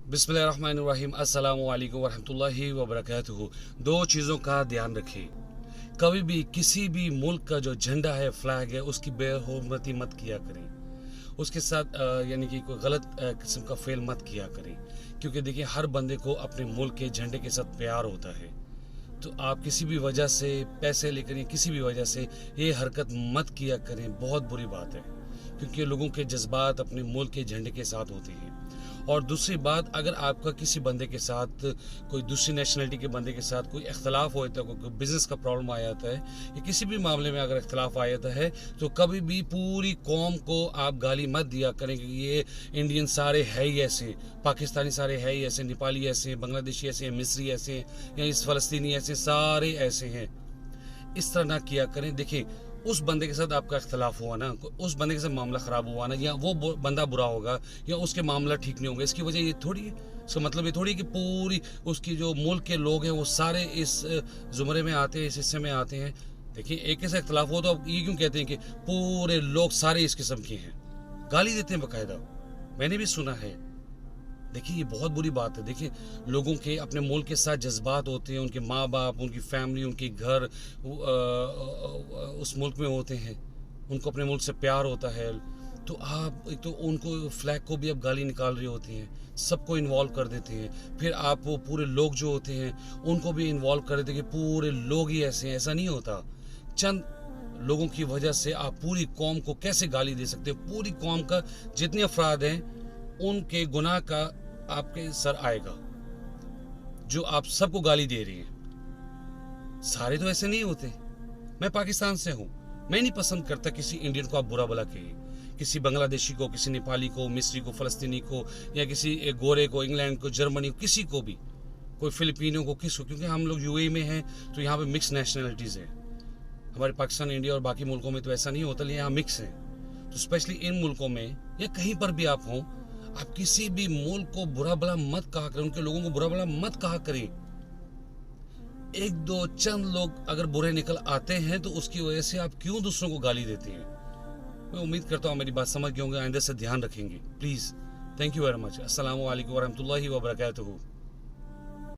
बिस्मिल्लाहिर्रहमानिर्रहीम अस्सलामु अलैकुम वरहमतुल्लाहि वबरकातुहू। दो चीज़ों का ध्यान रखें। कभी भी किसी भी मुल्क का जो झंडा है, फ्लैग है, उसकी बेहुरमती मत किया करें। उसके साथ यानी कि कोई गलत किस्म का फेल मत किया करें, क्योंकि देखिए हर बंदे को अपने मुल्क के झंडे के साथ प्यार होता है। तो आप किसी भी वजह से पैसे लेकर या किसी भी वजह से ये हरकत मत किया करें, बहुत बुरी बात है, क्योंकि लोगों के जज्बात अपने मुल्क के झंडे के साथ होते हैं। और दूसरी बात, अगर आपका किसी बंदे के साथ, कोई दूसरी नेशनलिटी के बंदे के साथ कोई इख्तलाफ हो जाता है, कोई बिज़नेस का प्रॉब्लम आ जाता है या किसी भी मामले में अगर इख्तलाफ आ जाता है, तो कभी भी पूरी कौम को आप गाली मत दिया करें कि ये इंडियन सारे है ही ऐसे, पाकिस्तानी सारे है ही ऐसे, नेपाली ऐसे हैं, बांग्लादेशी ऐसे हैं, मिस्री ऐसे हैं, या इस फ़लस्तीनी ऐसे, सारे ऐसे हैं। इस तरह ना किया करें। देखिए, उस बंदे के साथ आपका इख्तलाफ हुआ ना, उस बंदे के साथ मामला ख़राब हुआ ना, या वो बंदा बुरा होगा या उसके मामला ठीक नहीं होगा, इसकी वजह ये थोड़ी है, इसका मतलब ये थोड़ी है कि पूरी उसकी जो मुल्क के लोग हैं वो सारे इस ज़ुमरे में आते हैं, इस हिस्से में आते हैं। देखिए, एक ऐसा इख्तलाफ हो तो आप ये क्यों कहते हैं कि पूरे लोग सारे इस किस्म के हैं? गाली देते हैं बाकायदा, मैंने भी सुना है। देखिए, ये बहुत बुरी बात है। देखिए, लोगों के अपने मुल्क के साथ जज्बात होते हैं, उनके माँ बाप, उनकी फैमिली, उनके घर उस मुल्क में होते हैं, उनको अपने मुल्क से प्यार होता है। तो आप एक तो उनको फ्लैग को भी आप गाली निकाल रही होती हैं, सबको इन्वॉल्व कर देते हैं। फिर आप वो पूरे लोग जो होते हैं उनको भी इन्वॉल्व कर देते हैं कि पूरे लोग ही ऐसे हैं। ऐसा नहीं होता। चंद लोगों की वजह से आप पूरी कौम को कैसे गाली दे सकते हैं? पूरी कौम का जितने अफराद हैं उनके गुनाह का आपके सर आएगा, जो आप सबको गाली दे रही हैं। सारे तो ऐसे नहीं होते। मैं पाकिस्तान से हूँ, मैं नहीं पसंद करता किसी इंडियन को आप बुरा भला कहिए, किसी बांग्लादेशी को, किसी नेपाली को, मिस्री को, फ़लस्तीनी को, या किसी गोरे को, इंग्लैंड को, जर्मनी को, किसी को भी, कोई फिलिपिनो को, किसी को, क्योंकि हम लोग यूएई में हैं तो यहाँ पे मिक्स नेशनलिटीज़ है। हमारे पाकिस्तान, इंडिया और बाकी मुल्कों में तो ऐसा नहीं होता, लेकिन यहाँ मिक्स है। तो स्पेशली इन मुल्कों में या कहीं पर भी आप हों, आप किसी भी मुल्क को बुरा भला मत कहा करें, उनके लोगों को बुरा भला मत कहा करें। एक दो चंद लोग अगर बुरे निकल आते हैं तो उसकी वजह से आप क्यों दूसरों को गाली देते हैं? मैं उम्मीद करता हूँ मेरी बात समझ गए होंगे, आइंदा से ध्यान रखेंगे please. Thank you very much. अस्सलामु अलैकुम वरहमतुल्लाहि वबरकातुहू।